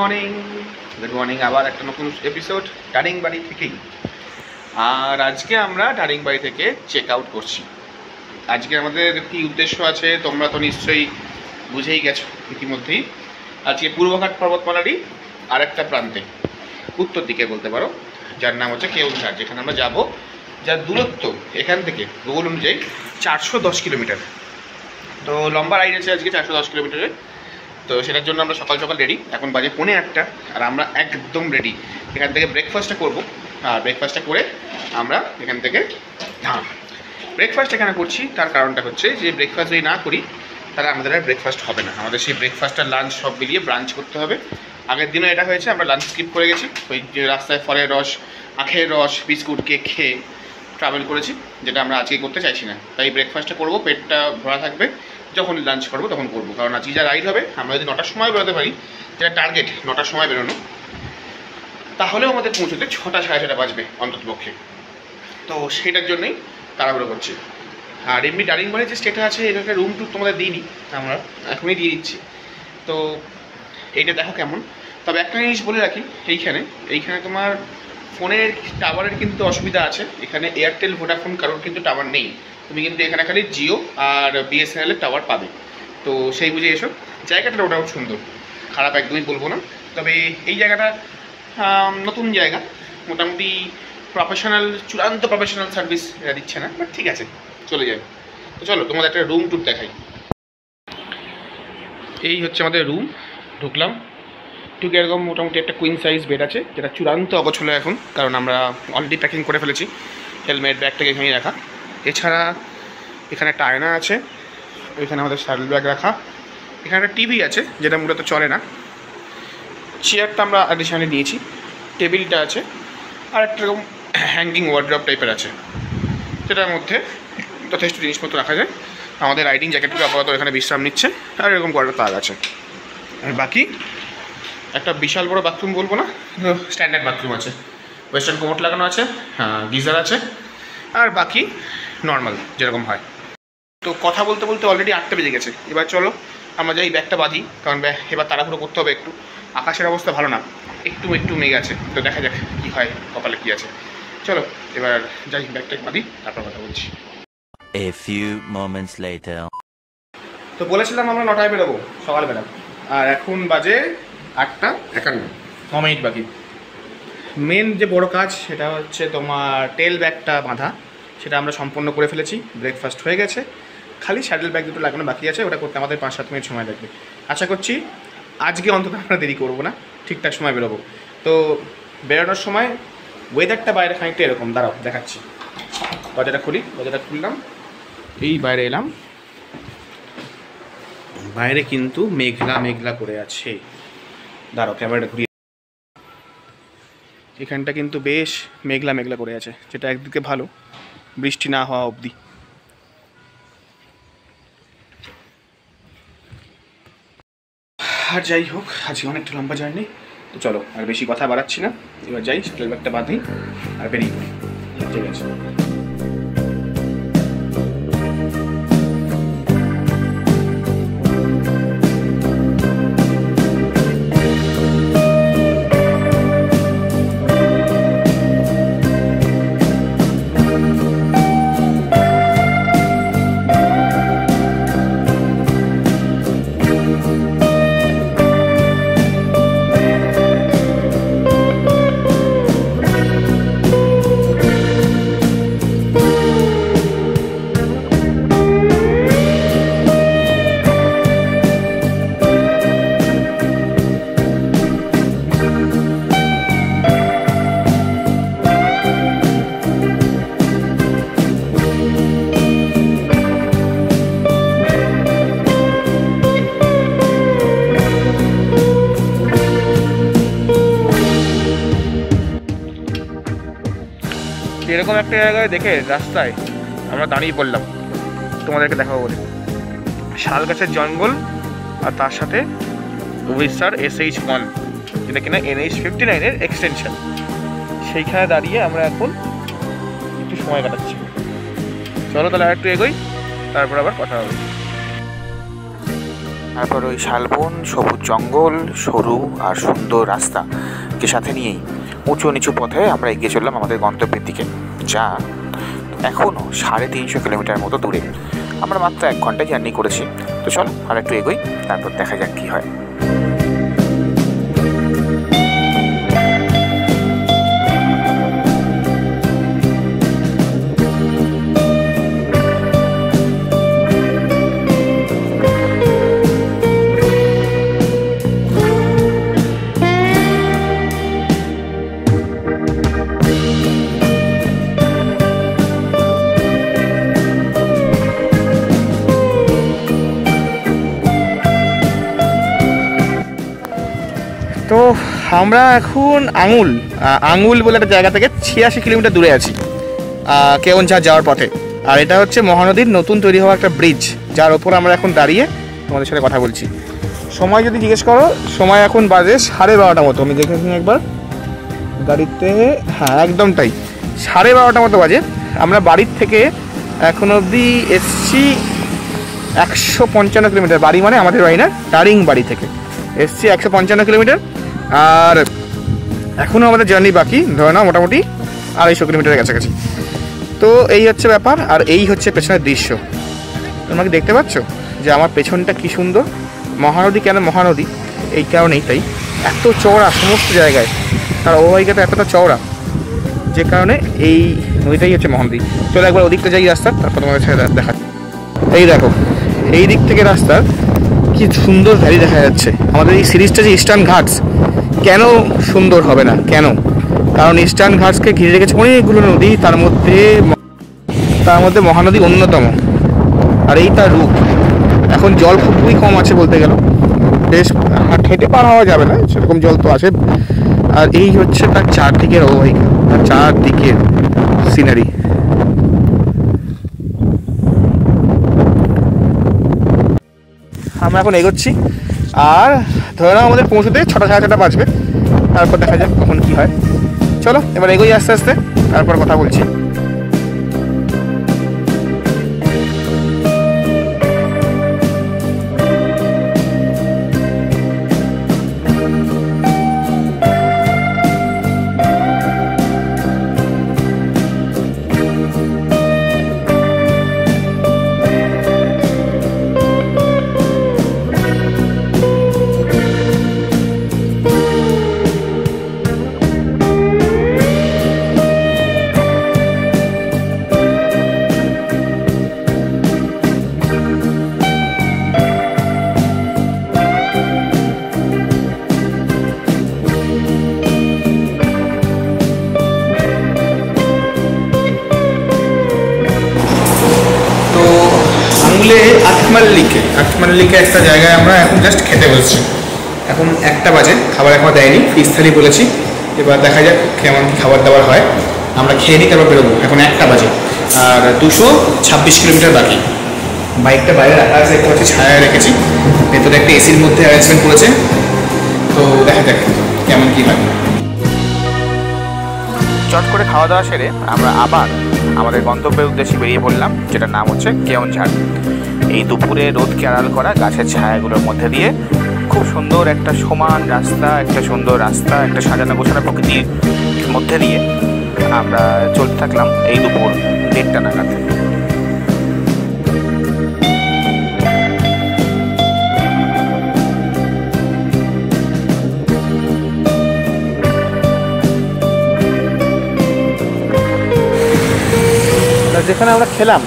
Morning আবার একটা নতুন এপিসোড দারিংবাড়ি থেকেই। আর আজকে আমরা দারিংবাড়ি থেকে চেক আউট করছি। আজকে আমাদের কি উদ্দেশ্য আছে তোমরা তো নিশ্চয়ই বুঝেই গেছো ইতিমধ্যেই। আজকে পূর্বঘাট পর্বতমালারই আরেকটা প্রান্তে, উত্তর দিকে বলতে পারো, যার নাম হচ্ছে কেওনঝাড়, যেখানে আমরা যাব। যার দূরত্ব এখান থেকে গুগল অনুযায়ী 410 কিলোমিটার। তো লম্বা রাইড আছে আজকে 410 কিলোমিটারে। তো সেটার জন্য আমরা সকাল সকাল রেডি, এখন বাজে 1:45, আর আমরা একদম রেডি। এখান থেকে ব্রেকফাস্টটা করবো, আর ব্রেকফাস্টটা করে আমরা এখান থেকে ব্রেকফাস্ট এখানে করছি। তার কারণটা হচ্ছে যে ব্রেকফাস্ট যদি না করি তাহলে আমাদের আর ব্রেকফাস্ট হবে না। আমাদের সেই ব্রেকফাস্ট আর লাঞ্চ সব মিলিয়ে ব্রাঞ্চ করতে হবে। আগের দিনও এটা হয়েছে, আমরা লাঞ্চ স্কিপ করে গেছি। ওই যে রাস্তায় ফলের রস, আখের রস, বিস্কুট, কেক খেয়ে ট্রাভেল করেছি, যেটা আমরা আজকে করতে চাইছি না। তাই ব্রেকফাস্টটা করবো, পেটটা ভরা থাকবে, যখন লাঞ্চ করবো তখন করবো। কারণ আজকে যা রাইড হবে, আমরা যদি 9টার সময় বেরোতে পারি, যেটা টার্গেট 9টার সময় বেরোনো, তাহলেও আমাদের পৌঁছতে 6টা সাড়ে 6টা বাজবে অন্ততপক্ষে। তো সেটার জন্যই তাড়াহুড়ো করছি। আর এমনি দারিংবাড়ির যে স্টেটা আছে, এটাকে রুম টুর তোমাদের দিইনি, আমরা এখনই দিয়ে দিচ্ছি। তো এইটা দেখো কেমন। তবে একটা জিনিস বলে রাখি, এইখানে তোমার ফোনের টাওয়ারের কিন্তু অসুবিধা আছে। এখানে এয়ারটেল, ভোডাফোন কারোর কিন্তু টাওয়ার নেই। তুমি কিন্তু এখানে খালি জিও আর বিএসএনএলের টাওয়ার পাবে। তো সেই বুঝে এসো। জায়গাটা ওটাও সুন্দর, খারাপ একদমই বলবো না। তবে এই জায়গাটা নতুন জায়গা, মোটামুটি চূড়ান্ত প্রফেশনাল সার্ভিস এরা দিচ্ছে না, বাট ঠিক আছে, চলে যায়। তো চলো তোমাদের একটা রুম টুর দেখাই। এই হচ্ছে আমাদের রুম। ঢুকলাম, ঠিক এরকম মোটামুটি একটা কুইন সাইজ বেড আছে, যেটা চূড়ান্ত অগোছলো এখন, কারণ আমরা অলরেডি প্যাকিং করে ফেলেছি। হেলমেট, ব্যাগটাকে এখানেই রাখা। এছাড়া এখানে একটা আয়না আছে, এখানে আমাদের স্যাডেল ব্যাগ রাখা। এখানে একটা টিভি আছে, যেটা মূলত চলে না। চেয়ারটা আমরা অ্যাডিশনালি নিয়েছি। টেবিলটা আছে, আর একটা এরকম হ্যাঙ্গিং ওয়ার্ড্রপ টাইপের আছে, যেটার মধ্যে যথেষ্ট জিনিসপত্র রাখা যায়। আমাদের রাইডিং জ্যাকেটগুলো আপাতত এখানে বিশ্রাম নিচ্ছে, আর এরকম কয়েকটা তাক আছে। আর বাকি একটা বিশাল বড় বাথরুম বলবো না, স্ট্যান্ডার্ড বাথরুম আছে। ওয়েস্টার্ন কোমোট লাগানো আছে, গিজার আছে, আর বাকি নর্মাল যেরকম হয়। তো কথা বলতে বলতে অলরেডি 8টা বেজে গেছে। এবার চলো আমরা যাই, ব্যাগটা বাঁধি, কারণ এবার তাড়াহুড়ো করতে হবে একটু। আকাশের অবস্থা ভালো না, একটু মেঘ আছে। তো দেখা যাক কী হয়, কপালে কী আছে। চলো এবার যাই, ব্যাগটা বাঁধি, তারপর কথা বলছি। A few moments later. তো বলেছিলাম আমরা 9টায় বেরোবো সকালবেলা, আর এখন বাজে 8:51, 9 মিনিট বাকি। মেন যে বড় কাজ সেটা হচ্ছে তোমার টেল ব্যাগটা বাঁধা, সেটা আমরা সম্পন্ন করে ফেলেছি। ব্রেকফাস্ট হয়ে গেছে, খালি স্যাডেল ব্যাগ দুটো লাগানো বাকি আছে। ওটা করতে আমাদের 5-7 মিনিট সময় লাগবে। আশা করছি আজকে অন্তত আমরা দেরি করবো না, ঠিকঠাক সময় বেরোবো। তো বেরোনোর সময় ওয়েদারটা বাইরে খানিকটা এরকম, দাঁড়াও দেখাচ্ছি। দরজাটা খুললাম, এই বাইরে এলাম। বাইরে কিন্তু মেঘলা করে আছে। দাঁড়াও ক্যামেরাটা ঘুরিয়ে। এখানটা কিন্তু বেশ মেঘলা করে আছে, যেটা একদিকে ভালো, বৃষ্টি না হওয়া অবধি। আর যাই হোক, আজকে অনেকটা লম্বা জার্নি। তো চলো আর বেশি কথা বাড়াচ্ছি না, এবার যাই, স্যাডেল ব্যাগটা বাঁধি আর বেরিয়ে পড়ি। ঠিক আছে। এরকম একটা জায়গায় দেখে রাস্তায় আমরা দাঁড়িয়ে পড়লাম, তোমাদেরকে দেখাবো বলে। শাল গাছের জঙ্গল, আর তার সাথে উড়িষ্যার SH1, যেটা কিনা NH59-এর এক্সটেনশন। সেইখানে দাঁড়িয়ে আমরা এখন একটু সময় কাটাচ্ছি। চলো তাহলে আর একটু এগোই, তারপর আবার কথা হবে। তারপর ওই শালবন, সবুজ জঙ্গল, সরু আর সুন্দর রাস্তাকে সাথে নিয়েই উঁচু নিচু পথে আমরা এগিয়ে চললাম আমাদের গন্তব্যের দিকে, যা এখনও 350 কিলোমিটার মতো দূরে। আমরা মাত্র 1 ঘন্টা জার্নি করেছি। তো চলো আর একটু এগোই, তারপর দেখা যাক কী হয়। তো আমরা এখন আঙুল বলে একটা জায়গা থেকে 86 কিলোমিটার দূরে আছি কেওনঝাড় যাওয়ার পথে। আর এটা হচ্ছে মহানদীর নতুন তৈরি হওয়া একটা ব্রিজ, যার ওপর আমরা এখন দাঁড়িয়ে তোমাদের সাথে কথা বলছি। সময় যদি জিজ্ঞেস করো, সময় এখন বাজে 12:30 মতো। আমি দেখেছি একবার গাড়িতে, হ্যাঁ একদম তাই, 12:30 মতো বাজে। আমরা বাড়ির থেকে এখন অবধি এসছি 155 কিলোমিটার। বাড়ি মানে আমাদের বাড়ি না, টারিং বাড়ি থেকে এসছি 155 কিলোমিটার। আর এখনও আমাদের জার্নি বাকি, ধরে নাও মোটামুটি 250 কিলোমিটারের কাছাকাছি। তো এই হচ্ছে ব্যাপার। আর এই হচ্ছে পেছনের দৃশ্য। তোমরা কি দেখতে পাচ্ছ যে আমার পেছনটা কি সুন্দর? মহানদী কেন মহানদী? এই কারণেই, তাই এত চওড়া সমস্ত জায়গায়, তার অববাহিকাটা এতটা চওড়া, যে কারণে এই নদীটাই হচ্ছে মহানদী। চলো একবার ওদিকটা যাই রাস্তার, তারপর তোমাদের সাথে দেখা। এই দেখো, এই দিক থেকে রাস্তার কি সুন্দর ভ্যালি দেখা যাচ্ছে। আমাদের এই সিরিজটা যে ইস্টার্ন ঘাটস, কেন সুন্দর হবে না? কেন? কারণ ইস্টার্ন ঘাটসকে ঘিরে রেখেছে অনেকগুলো নদী, তার মধ্যে মহানদী অন্যতম। আর এই তার রূপ। এখন জল খুবই কম আছে বলতে গেল, বেশ হেঁটে পার হওয়া যাবে না, সেরকম জল তো আছে। আর এই হচ্ছে তার চারদিকের অববাহিকা, তার চারদিকের সিনারি। আমরা এখন এগোচ্ছি, আর ধরে নাও আমাদের পৌঁছতে 6টা 6:30 বাজবে। তারপর দেখা যাক কখন কী হয়। চলো এবার এগোই আস্তে আস্তে, তারপর কথা বলছি। আটমাল্লিকে একটা জায়গায় আমরা এখন জাস্ট খেতে বসছি। এখন 1টা বাজে, খাবার এখনো দেয়নি, ফিস থালি বলেছি। এবার দেখা যাক কেমন খাবার দাবার হয়। আমরা খেয়ে নিই, তারপর বেরোবো। এখন 1টা বাজে আর 226 কিলোমিটার বাকি। বাইকটা বাইরে রাখা আছে, দেখতে পাচ্ছি ছায়ায় রেখেছি। ভেতরে একটা এসির মধ্যে অ্যারেঞ্জমেন্ট করেছে। তো দেখা যাক কেমন কী হয়। চট করে খাওয়া দাওয়া সেরে আমরা আবার আমাদের গন্তব্যের উদ্দেশ্যে বেরিয়ে পড়লাম, যেটার নাম হচ্ছে কেওনঝাড়। এই দুপুরে রোদকে আড়াল করা গাছের ছায়াগুলোর মধ্যে দিয়ে খুব সুন্দর একটা সমান রাস্তা, একটা সাজানো গোছানো প্রকৃতির মধ্যে দিয়ে আমরা চলতে থাকলাম এই দুপুর 1:30 নাগাদ। যেখানে আমরা খেলাম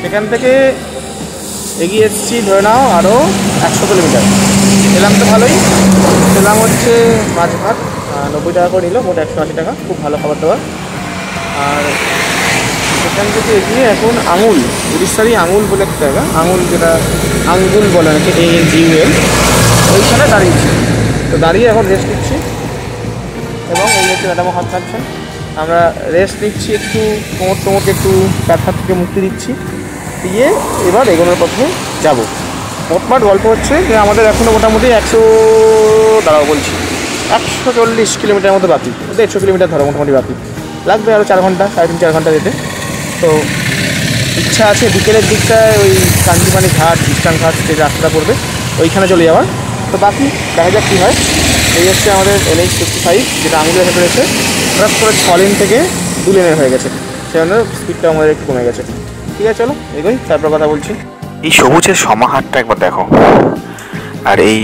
সেখান থেকে এগিয়ে এসেছি ধরে নাও আরও 100 কিলোমিটার। খেলাম তো ভালোই, খেলাম হচ্ছে মাছ ভাত, 90 টাকা করে নিল, মোট 180 টাকা। খুব ভালো খাবার দাবার। আর সেখান থেকে এগিয়ে এখন উড়িষ্যারই আঙুল বলে একটা জায়গা, যেটা আঙ্গুল বলে নাকি, ANGUL, ওইখানে দাঁড়িয়েছি। তো দাঁড়িয়ে এখন রেস্ট নিচ্ছি, এবং এই হচ্ছে ম্যাডামও হাত থাকছেন। আমরা রেস্ট নিচ্ছি, একটু কোমরকে একটু ব্যথা থেকে মুক্তি দিচ্ছি, দিয়ে এবার এগোনোর পথে যাব। মোটমাট গল্প হচ্ছে যে আমাদের এখনও মোটামুটি 140 কিলোমিটার মতো বাকি, 150 কিলোমিটার ধরো মোটামুটি বাকি। লাগবে আরও 4 ঘন্টা, 3.5-4 ঘন্টা যেতে। তো ইচ্ছা আছে বিকেলের দিকটায় ওই কাঞ্জিমানি ঘাট, ইস্টার্ন ঘাট যে রাস্তাটা পড়বে ওইখানে চলে যাওয়ার। তো বাকি দেখা যাক কী হয়। এই হচ্ছে আমাদের NH55, যেটা আঙুলের ভেতরে রয়েছে, হঠাৎ করে 6 লেন থেকে 2 লেনের হয়ে গেছে, সেই জন্য স্পিডটা আমাদের একটু কমে গেছে। ঠিক আছে, চলো এগোই, তারপর কথা বলছি। এই সবুজের সমাহারটা একবার দেখো। আর এই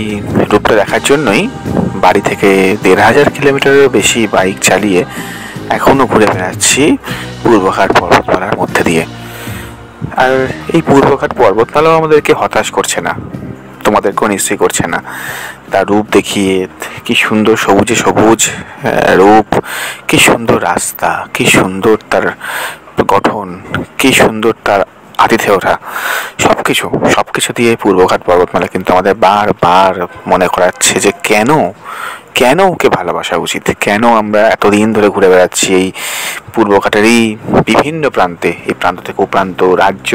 রূপটা দেখার জন্যই বাড়ি থেকে 1500 কিলোমিটারেরও বেশি বাইক চালিয়ে এখনও ঘুরে বেড়াচ্ছি পূর্বঘাট পর্বতমালার মধ্যে দিয়ে। আর এই পূর্বঘাট পর্বতমালাও আমাদেরকে হতাশ করছে না, তোমাদেরকেও নিশ্চয়ই করছে না। তার রূপ দেখিয়ে, কি সুন্দর সবুজে সবুজ রূপ, কি সুন্দর রাস্তা, কি সুন্দর তার গঠন, কি সুন্দর তার আতিথেয়তা, সব কিছু দিয়ে পূর্বঘাট পর্বতমালা কিন্তু আমাদের বারবার মনে করাচ্ছে যে কেন ওকে ভালোবাসা উচিত, কেন আমরা এতদিন ধরে ঘুরে বেড়াচ্ছি এই পূর্বঘাটেরই বিভিন্ন প্রান্তে, এই প্রান্ত থেকে ও প্রান্ত, রাজ্য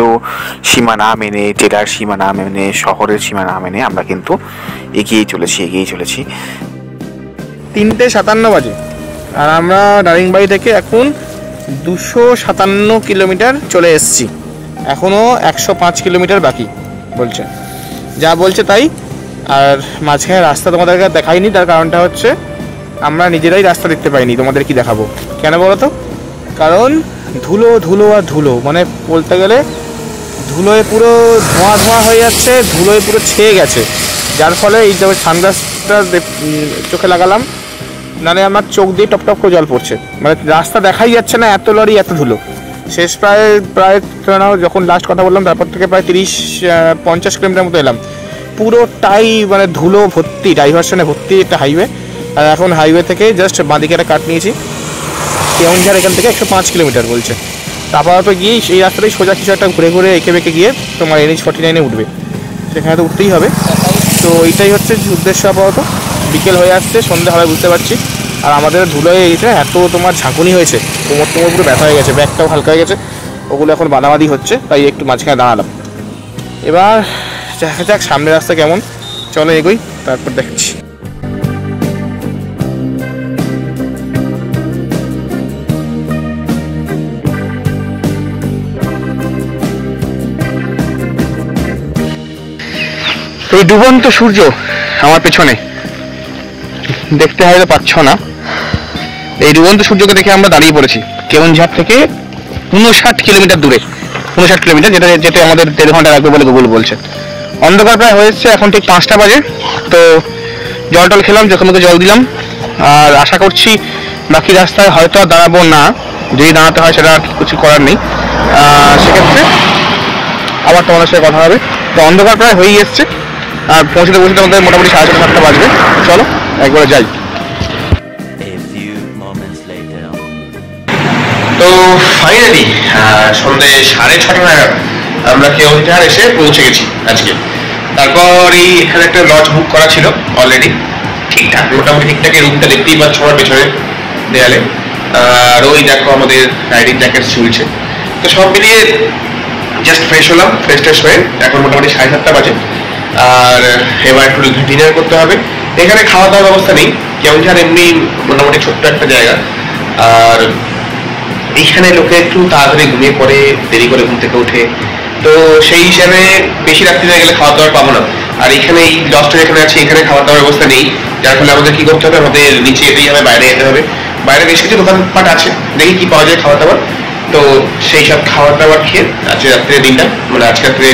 সীমা না মেনে, জেলার সীমা না মেনে, শহরের সীমা না মেনে আমরা কিন্তু এগিয়েই চলেছি। 3:57 বাজে, আর আমরা দারিংবাড়ি থেকে এখন 257 কিলোমিটার চলে এসেছি। এখনও 105 কিলোমিটার বাকি বলছে, যা বলছে তাই। আর মাঝখানে রাস্তা তোমাদেরকে দেখাইনি, তার কারণটা হচ্ছে আমরা নিজেরাই রাস্তা দেখতে পাইনি, তোমাদের কি দেখাবো। কেন বলো তো? কারণ ধুলো আর ধুলো, মানে বলতে গেলে ধুলোয় পুরো ধোঁয়া হয়ে যাচ্ছে, ধুলোয় পুরো ছেয়ে গেছে, যার ফলে এই যে সানগ্লাসটা চোখে লাগালাম, নাহলে আমার চোখ দিয়ে টপ করে জল পড়ছে, মানে রাস্তা দেখাই যাচ্ছে না, এত লরি এত ধুলো। শেষ প্রায় যখন লাস্ট কথা বললাম তারপর থেকে প্রায় 30-50 কিলোমিটার মতো এলাম, পুরোটাই মানে ধুলো ভর্তি, ডাইভারশনে ভর্তি একটা হাইওয়ে। আর এখন হাইওয়ে থেকে জাস্ট বাঁদিকে একটা কাট নিয়েছি, কেওনঝাড় এখান থেকে 105 কিলোমিটার বলছে। আপাতত গিয়ে এই রাস্তাটাই সোজা কিছু একটা ঘুরে এঁকে বেঁকে গিয়ে তোমার NH49-এ উঠবে, সেখানে তো উঠতেই হবে। তো এইটাই হচ্ছে উদ্দেশ্য আপাতত। বিকেল হয়ে আসছে, সন্ধ্যা হবে বুঝতে পারছি। আর আমাদের ধুলো হয়ে গেছে, এত তোমার ঝাঁকুনি হয়েছে, কোমর পুরো ব্যথা হয়ে গেছে, ব্যাগটাও হালকা হয়ে গেছে, ওগুলো এখন বাঁধাবাঁধি হচ্ছে, তাই একটু মাঝখানে দাঁড়ালাম। এবার দেখা যাক সামনের রাস্তা কেমন, চলো এগোই, তারপর দেখছি। এই ডুবন্ত সূর্য আমার পেছনে দেখতে হয়তো পাচ্ছ না, এই ডুবন্ত সূর্যকে দেখে আমরা দাঁড়িয়ে পড়েছি কেওনঝাড় থেকে 59 কিলোমিটার দূরে, 59 কিলোমিটার, যেটা আমাদের 1.5 ঘন্টা লাগবে বলে গুগল বলছে। অন্ধকার প্রায় হয়েছে, এখন ঠিক 5টা বাজে। তো জল খেলাম, যখন ওকে জল দিলাম, আর আশা করছি বাকি রাস্তায় হয়তো আর দাঁড়াবো না, যদি দাঁড়াতে হয় সেটা আর কিছু করার নেই, সেক্ষেত্রে আবার তোমাদের সাথে কথা হবে। তো অন্ধকার প্রায় হয়েই এসছে, আর পৌঁছতে আমাদের মোটামুটি 7:30-8টা বাজবে। চলো একবার যাই। তো ফাইনালি সন্ধ্যে 6:30 নাগাদ আমরা কেওনঝাড় এসে পৌঁছে গেছি আজকে। তারপর এখানে একটা লজ বুক করা ছিল অলরেডি, মোটামুটি ঠিকঠাক রুমটা দেখতেই পাচ্ছ আমার পেছনে দেয়ালে। আর ওই দেখো আমাদের রাইডিং জ্যাকেট ঝুলছে। তো সব মিলিয়ে জাস্ট ফ্রেশ হলাম, ফ্রেশ হয়ে এখন মোটামুটি 7:30 বাজে। আর এবার একটু ডিনার করতে হবে। এখানে খাওয়া দাওয়ার ব্যবস্থা নেই, কেওনঝাড় এমনি মোটামুটি ছোট্ট একটা জায়গা, আর এইখানে লোকে একটু তাড়াতাড়ি ঘুমিয়ে পড়ে, দেরি করে ঘুম থেকে ওঠে, তো সেই হিসাবে বেশি রাত্রি হয়ে গেলে খাওয়া দাওয়ার পাবো না। আর এখানে এই লজটা যেখানে আছে এখানে খাওয়া দাওয়ার ব্যবস্থা নেই, যার ফলে আমাদের কি করতে হবে, আমাদের নিচে যেতেই হবে, বাইরে যেতে হবে। বাইরে বেশ কিছু দোকানপাট আছে, দেখি কি পাওয়া যায় খাওয়া দাওয়ার। তো সেই সব খাবার দাবার খেয়ে আজকে রাত্রে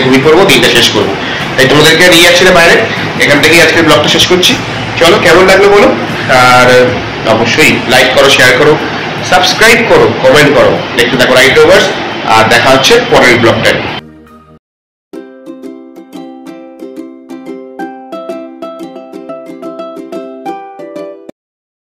ঘুমিয়ে পড়বো, দিনটা শেষ করবো। তাই তোমাদেরকে নিয়ে যাচ্ছি না বাইরে, এখান থেকেই আজকের ব্লগটা শেষ করছি। চলো কেমন লাগলো বলো, আর অবশ্যই লাইক করো, শেয়ার করো, সাবস্ক্রাইব করো, কমেন্ট করো। দেখতে থাকো রাইড রোভার্স, আর দেখা হচ্ছে পরের ব্লগটায়।